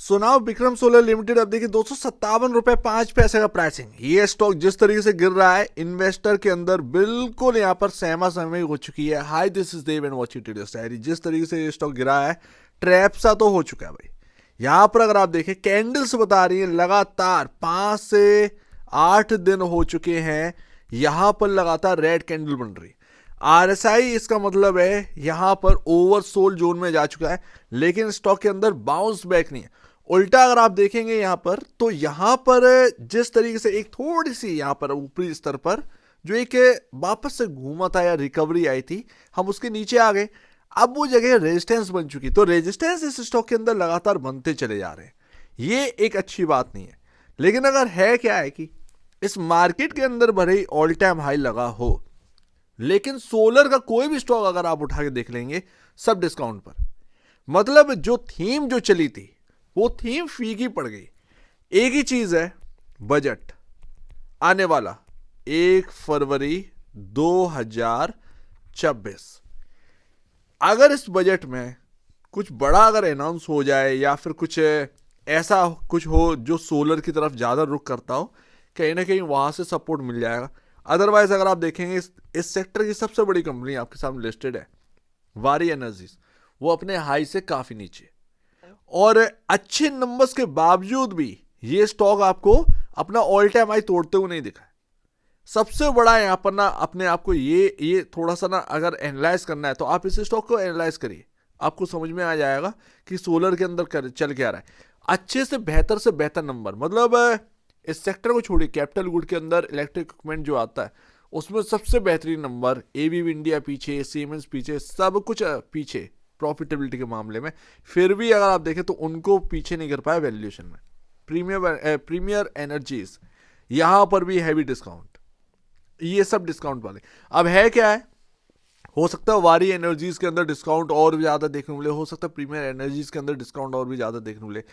सुनाओ Vikram solar limited अब देखिए ₹257.05 का प्राइसिंग। ये स्टॉक जिस तरीके से गिर रहा है, इन्वेस्टर के अंदर बिल्कुल यहाँ पर सहमा सहमी हो चुकी है। Hi this is Dev and watching Telios diary. जिस तरीके से ये स्टॉक गिरा है, ट्रैप सा तो हो चुका है भाई। यहाँ पर अगर आप देखें, कैंडल्स बता रही है लगातार 5 से 8 दिन हो चुके हैं, यहाँ पर लगातार रेड कैंडल बन रही। आरएसआई इसका मतलब है यहाँ पर ओवरसोल्ड जोन में जा चुका है, लेकिन स्टॉक के अंदर बाउंस बैक नहीं है। उल्टा अगर आप देखेंगे यहाँ पर, तो यहाँ पर जिस तरीके से एक थोड़ी सी यहाँ पर ऊपरी स्तर पर जो एक वापस से घूमा था या रिकवरी आई थी, हम उसके नीचे आ गए। अब वो जगह रेजिस्टेंस बन चुकी, तो रेजिस्टेंस इस स्टॉक के अंदर लगातार बनते चले जा रहे हैं। ये एक अच्छी बात नहीं है। लेकिन अगर है क्या है कि इस मार्केट के अंदर भले ही ऑल टाइम हाई लगा हो, लेकिन सोलर का कोई भी स्टॉक अगर आप उठा के देख लेंगे, सब डिस्काउंट पर। मतलब जो थीम जो चली थी, वो थीम फीकी पड़ गई। एक ही चीज है, बजट आने वाला 1 फरवरी 2026। अगर इस बजट में कुछ बड़ा अगर अनाउंस हो जाए या फिर कुछ ऐसा कुछ हो जो सोलर की तरफ ज़्यादा रुख करता हो, कहीं ना कहीं वहाँ से सपोर्ट मिल जाएगा। अदरवाइज अगर आप देखेंगे, इस सेक्टर की सबसे बड़ी कंपनी आपके सामने लिस्टेड है, वारी एनर्जीज, वो अपने हाई से काफ़ी नीचे, और अच्छे नंबर्स के बावजूद भी ये स्टॉक आपको अपना ऑल टाइम हाई तोड़ते हुए नहीं दिखा है। सबसे बड़ा यहाँ पर ना, अपने आप को ये थोड़ा सा ना अगर एनालाइज करना है, तो आप इस स्टॉक को एनालाइज करिए, आपको समझ में आ जाएगा कि सोलर के अंदर चल क्या रहा है। अच्छे से बेहतर नंबर, मतलब इस सेक्टर को छोड़िए, कैपिटल गुड के अंदर इलेक्ट्रिक इक्विपमेंट जो आता है उसमें सबसे बेहतरीन नंबर, एबीबी इंडिया पीछे, सीमेंस पीछे, सब कुछ पीछे प्रॉफिटेबिलिटी के मामले में। फिर भी अगर आप देखें तो उनको पीछे नहीं कर पाया वैल्यूएशन में। प्रीमियर एनर्जीज यहां पर भी हैवी डिस्काउंट, ये सब डिस्काउंट वाले। अब है क्या है, हो सकता है वारी एनर्जीज के अंदर डिस्काउंट और भी ज्यादा देखने मिले, हो सकता है प्रीमियर एनर्जीज के अंदर डिस्काउंट और भी ज्यादा देखने मिले।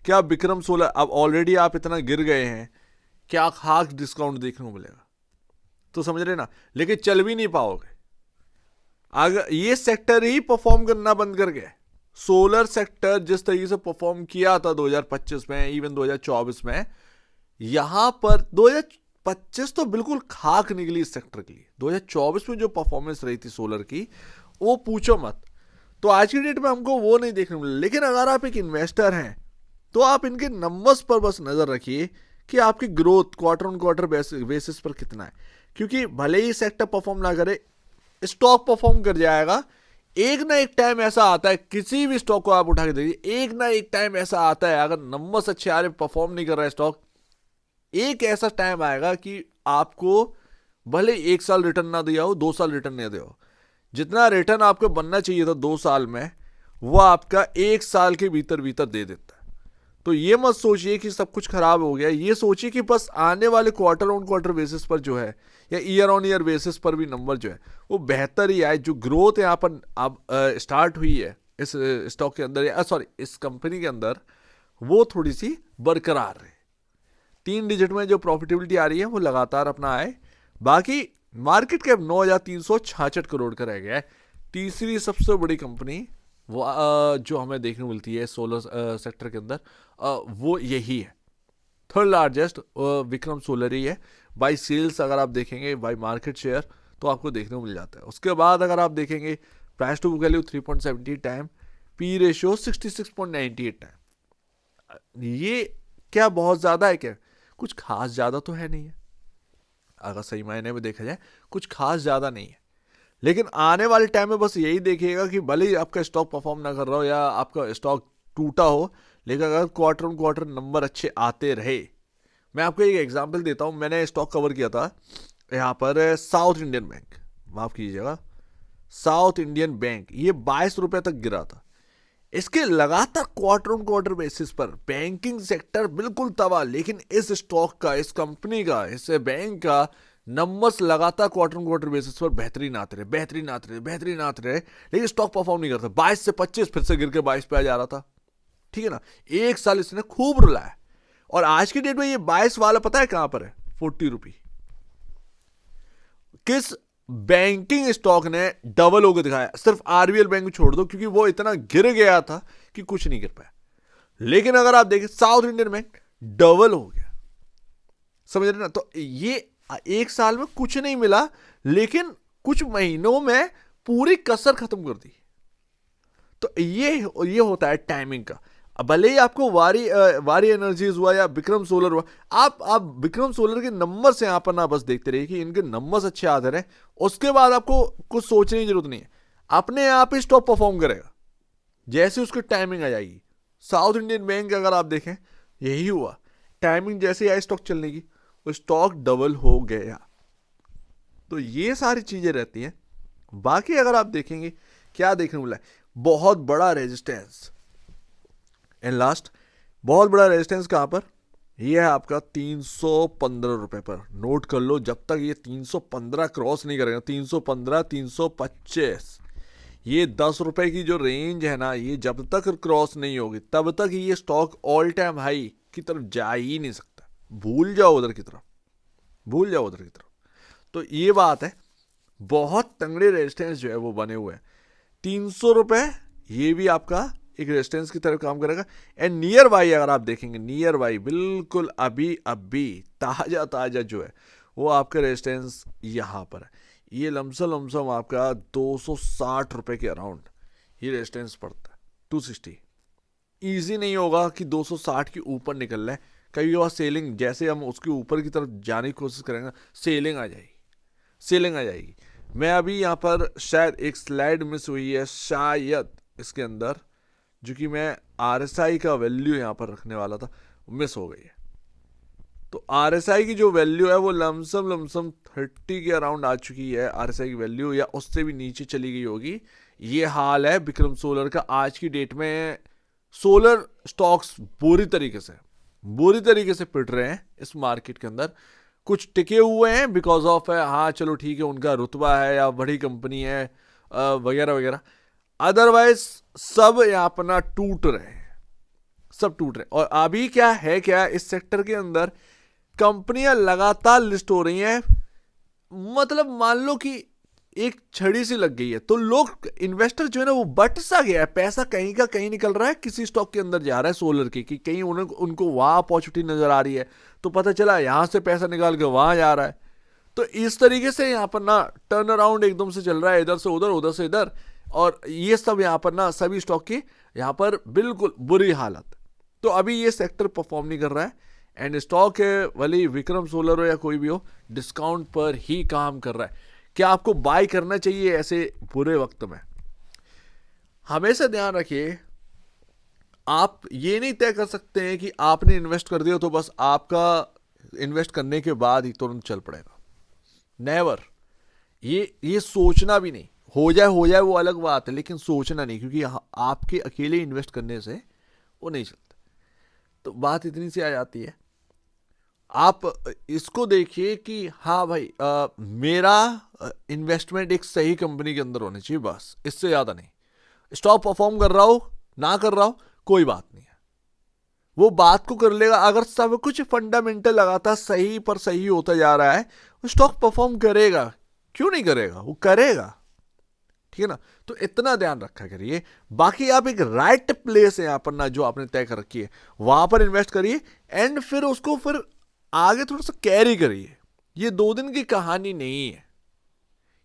क्या विक्रम सोलर, अब ऑलरेडी आप इतना गिर गए हैं, क्या खास डिस्काउंट देखने को मिलेगा? तो समझ रहे ना, लेकिन चल भी नहीं पाओगे अगर ये सेक्टर ही परफॉर्म करना बंद कर गया। सोलर सेक्टर जिस तरीके से परफॉर्म किया था 2025 में, इवन 2024 में, यहां पर 2025 तो बिल्कुल खाक निकली इस सेक्टर के लिए। 2024 में जो परफॉर्मेंस रही थी सोलर की, वो पूछो मत। तो आज की डेट में हमको वो नहीं देखने मिला। लेकिन अगर आप एक इन्वेस्टर हैं, तो आप इनके नंबर्स पर बस नजर रखिए कि आपकी growth quarter on quarter basis पर कितना है। क्योंकि भले ही सेक्टर परफॉर्म ना करे, स्टॉक परफॉर्म कर जाएगा। एक ना एक टाइम ऐसा आता है, किसी भी स्टॉक को आप उठा के देखिए, एक ना एक टाइम ऐसा आता है, अगर नंबर्स अच्छे आ रहे, परफॉर्म नहीं कर रहा है स्टॉक, एक ऐसा टाइम आएगा कि आपको भले 1 साल रिटर्न ना दिया हो, 2 साल रिटर्न नहीं दिया हो, जितना रिटर्न आपको बनना चाहिए था 2 साल में, वो आपका 1 साल के भीतर भीतर दे देता है। तो ये मत सोचिए कि सब कुछ खराब हो गया, ये सोचिए कि बस आने वाले क्वार्टर ऑन क्वार्टर बेसिस पर जो है, या ईयर ऑन ईयर बेसिस पर भी नंबर जो है वो बेहतर ही आए। जो ग्रोथ यहाँ पर अब स्टार्ट हुई है इस स्टॉक के अंदर, सॉरी इस कंपनी के अंदर, वो थोड़ी सी बरकरार रहे। 3 डिजिट में जो प्रॉफिटेबिलिटी आ रही है वो लगातार अपना आए। बाकी मार्केट कैप 9,366 करोड़ का रह गया है। तीसरी सबसे बड़ी कंपनी वो जो हमें देखने मिलती है सोलर सेक्टर के अंदर, वो यही है। थर्ड लार्जेस्ट विक्रम सोलर ही है। बाई सेल्स अगर आप देखेंगे, बाई मार्केट शेयर, तो आपको देखने को मिल जाता है। उसके बाद अगर आप देखेंगे, price to book value 3.70 time, P ratio 66.98 time. ये क्या बहुत ज़्यादा है क्या? कुछ खास ज़्यादा तो है नहीं है, अगर सही मायने में देखा जाए कुछ खास ज़्यादा नहीं है। लेकिन आने वाले टाइम में बस यही देखिएगा कि भले ही आपका स्टॉक परफॉर्म ना कर रहा हो या आपका स्टॉक टूटा हो, लेकिन अगर क्वार्टर ऑन क्वार्टर नंबर अच्छे आते रहे। मैं आपको एक एग्जांपल देता हूं, मैंने स्टॉक कवर किया था यहाँ पर साउथ इंडियन बैंक, माफ कीजिएगा, साउथ इंडियन बैंक, ये 22 रुपए तक गिरा था। इसके लगातार क्वार्टर ऑन क्वार्टर बेसिस पर बैंकिंग सेक्टर बिल्कुल तबाह, लेकिन इस स्टॉक का, इस कंपनी का, इस बैंक का नंबर्स लगातार क्वार्टर ऑन क्वार्टर बेसिस पर बेहतरीन आते रहे, लेकिन स्टॉक परफॉर्म नहीं करता। 22 से 25 फिर से गिर के 22 पे आ जा रहा था, ठीक है ना। 1 साल इसने खूब रुलाया, और आज की डेट में ये 22 वाला पता है कहां पर है? 40 रुपी। किस बैंकिंग स्टॉक ने डबल होकर दिखाया? सिर्फ आरबीएल बैंक छोड़ दो, क्योंकि वो इतना गिर गया था कि कुछ नहीं कर पाया। लेकिन अगर आप देखें साउथ इंडियन बैंक डबल हो गया, समझ रहे ना। तो ये एक साल में कुछ नहीं मिला, लेकिन कुछ महीनों में पूरी कसर खत्म कर दी। तो ये होता है टाइमिंग का। भले ही आपको वारी एनर्जीज हुआ या विक्रम सोलर हुआ, आप विक्रम सोलर के नंबर से यहां पर ना बस देखते रहिए कि इनके नंबर्स अच्छे आ रहे हैं, उसके बाद आपको कुछ सोचने की जरूरत नहीं है, अपने आप ही स्टॉक परफॉर्म करेगा जैसे उसकी टाइमिंग आ जाएगी। साउथ इंडियन बैंक अगर आप देखें यही हुआ, टाइमिंग जैसे आई स्टॉक चलने की, वो स्टॉक डबल हो गया। तो ये सारी चीजें रहती हैं। बाकी अगर आप देखेंगे क्या देखने को मिला है, बहुत बड़ा रेजिस्टेंस एंड लास्ट, बहुत बड़ा रेजिस्टेंस कहां पर, ये है आपका 315 रुपए पर। नोट कर लो, जब तक ये 315 क्रॉस नहीं करेगा, 315 325, ये 10 रुपए की जो रेंज है ना, ये जब तक क्रॉस नहीं होगी तब तक ये स्टॉक ऑल टाइम हाई की तरफ जा ही नहीं सकता। भूल जाओ उधर की तरफ, भूल जाओ उधर की तरफ। तो ये बात है, बहुत तंगड़े रेजिस्टेंस जो है वो बने हुए हैं। 300 रुपए ये भी आपका एक रेजिस्टेंस की तरफ काम करेगा। एंड नियर बाई अगर आप देखेंगे, नियर बाई बिल्कुल अभी अभी ताजा ताजा जो है वो आपका रेजिस्टेंस यहां पर है। ये लमसम आपका 260 रुपए के अराउंड ये रेजिस्टेंस पड़ता है। 260 ईजी नहीं होगा कि 260 के ऊपर निकल रहा है, कभी बार सेलिंग, जैसे हम उसके ऊपर की तरफ जाने की कोशिश करेंगे सेलिंग आ जाएगी, सेलिंग आ जाएगी। मैं अभी यहाँ पर शायद एक स्लाइड मिस हुई है शायद इसके अंदर, जो कि मैं RSI का वैल्यू यहाँ पर रखने वाला था, मिस हो गई है। तो RSI की जो वैल्यू है वो लमसम 30 के अराउंड आ चुकी है RSI की वैल्यू, या उससे भी नीचे चली गई होगी। ये हाल है विक्रम सोलर का आज की डेट में। सोलर स्टॉक्स बुरी तरीके से पिट रहे हैं इस मार्केट के अंदर। कुछ टिके हुए हैं बिकॉज ऑफ हाँ चलो ठीक है उनका रुतबा है या बड़ी कंपनी है वगैरह वगैरह, अदरवाइज सब यहाँ पर ना टूट रहे हैं, सब टूट रहे हैं। और अभी क्या है, क्या इस सेक्टर के अंदर कंपनियां लगातार लिस्ट हो रही हैं, मतलब मान लो कि एक छड़ी सी लग गई है, तो लोग इन्वेस्टर जो है ना वो बट सा गया है, पैसा कहीं का कहीं निकल रहा है, किसी स्टॉक के अंदर जा रहा है सोलर की, कि कहीं उनको वहां अपॉर्चुनिटी नजर आ रही है, तो पता चला यहां से पैसा निकाल के वहां जा रहा है। तो इस तरीके से यहाँ पर ना टर्न अराउंड एकदम से चल रहा है, इधर से उधर उधर से इधर, और ये सब यहाँ पर ना सभी स्टॉक की यहाँ पर बिल्कुल बुरी हालत। तो अभी ये सेक्टर परफॉर्म नहीं कर रहा है, एंड स्टॉक है भले विक्रम सोलर हो या कोई भी हो, डिस्काउंट पर ही काम कर रहा है। क्या आपको बाय करना चाहिए ऐसे बुरे वक्त में? हमेशा ध्यान रखिए, आप ये नहीं तय कर सकते हैं कि आपने इन्वेस्ट कर दिया तो बस आपका इन्वेस्ट करने के बाद ही तुरंत चल पड़ेगा। नेवर, ये सोचना भी नहीं। हो जाए वो अलग बात है, लेकिन सोचना नहीं, क्योंकि आपके अकेले इन्वेस्ट करने से वो नहीं चलता। तो बात इतनी सी आ जाती है, आप इसको देखिए कि हाँ भाई मेरा इन्वेस्टमेंट एक सही कंपनी के अंदर होनी चाहिए, बस इससे ज़्यादा नहीं। स्टॉक परफॉर्म कर रहा हो ना कर रहा हो कोई बात नहीं है, वो बात को कर लेगा। अगर सब कुछ फंडामेंटल लगातार सही पर सही होता जा रहा है, वो स्टॉक परफॉर्म करेगा, क्यों नहीं करेगा, वो करेगा, ठीक है ना। तो इतना ध्यान रखा करिए। बाकी आप एक राइट प्लेस है यहाँ पर ना जो आपने तय कर रखी है, वहां पर इन्वेस्ट करिए, एंड फिर उसको फिर आगे थोड़ा सा कैरी करिए। ये 2 दिन की कहानी नहीं है,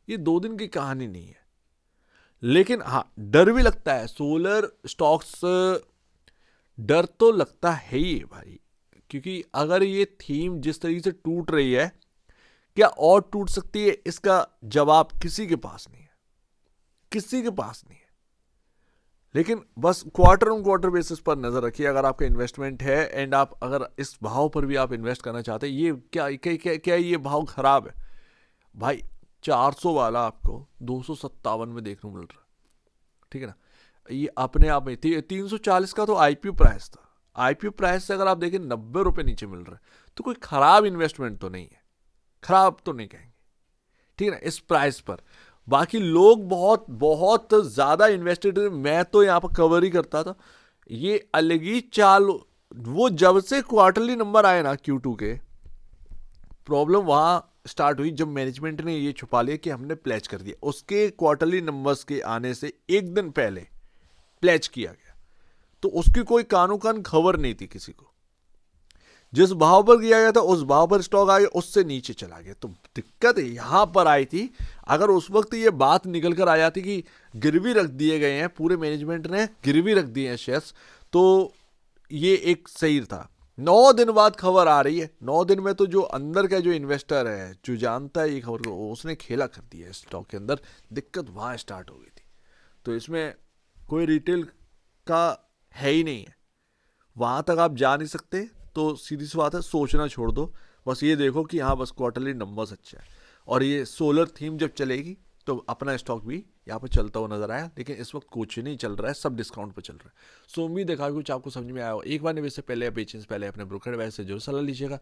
ये 2 दिन की कहानी नहीं है। लेकिन हाँ डर भी लगता है, सोलर स्टॉक्स डर तो लगता है ही भाई, क्योंकि अगर ये थीम जिस तरीके से टूट रही है, क्या और टूट सकती है, इसका जवाब किसी के पास नहीं है, किसी के पास नहीं है। लेकिन बस क्वार्टर ऑन क्वार्टर बेसिस पर नजर रखिए अगर आपका इन्वेस्टमेंट है, एंड आप अगर इस भाव पर भी आप इन्वेस्ट करना चाहते हैं। ये क्या ये भाव खराब है भाई? 400 वाला आपको 257 में देखने को मिल रहा है, ठीक है ना। ये अपने आप में 340 का तो IPO प्राइस था। IPO प्राइस से अगर आप देखें 90 रुपए नीचे मिल रहा है, तो कोई खराब इन्वेस्टमेंट तो नहीं है, खराब तो नहीं कहेंगे, ठीक है ना, इस प्राइस पर। बाकी लोग बहुत बहुत ज्यादा इन्वेस्टेड, मैं तो यहाँ पर कवर ही करता था। ये अलग ही चाल, वो जब से क्वार्टरली नंबर आए ना Q2 के, प्रॉब्लम वहां स्टार्ट हुई जब मैनेजमेंट ने ये छुपा लिया कि हमने प्लेज कर दिया। उसके क्वार्टरली नंबर्स के आने से एक दिन पहले प्लेज किया गया, तो उसकी कोई कानो कान खबर नहीं थी किसी को। जिस भाव पर किया गया था उस भाव पर स्टॉक आ गया, उससे नीचे चला गया। तो दिक्कत यहां पर आई थी। अगर उस वक्त ये बात निकल कर आ जाती कि गिरवी रख दिए गए हैं, पूरे मैनेजमेंट ने गिरवी रख दिए हैं शेयर्स, तो ये एक सही था। 9 दिन बाद खबर आ रही है, 9 दिन में तो जो अंदर का जो इन्वेस्टर है, जो जानता है ये खबर को, उसने खेला कर दिया है स्टॉक के अंदर। दिक्कत वहां स्टार्ट हो गई थी। तो इसमें कोई रिटेल का है ही नहीं है, वहां तक आप जा नहीं सकते। तो सीधी सी बात है, सोचना छोड़ दो। बस ये देखो कि हाँ बस क्वार्टरली नंबर्स अच्छा है। और ये सोलर थीम जब चलेगी तो अपना स्टॉक भी यहाँ पर चलता हुआ नजर आया। लेकिन इस वक्त कुछ नहीं चल रहा है, सब डिस्काउंट पर चल रहा है। सो उम्मीद है कुछ आपको समझ में आया हो। एक बार निवेश से पहले या बेचने से पहले अपने ब्रोकर एडवाइस से जरूर सलाह लीजिएगा।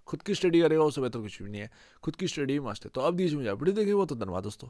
खुद की स्टडी करेगा उससे बेहतर कुछ भी नहीं है। खुद की स्टडी मस्ट है। तो अब दीजिए मुझे वीडियो देखिए, वो तो धन्यवाद दोस्तों।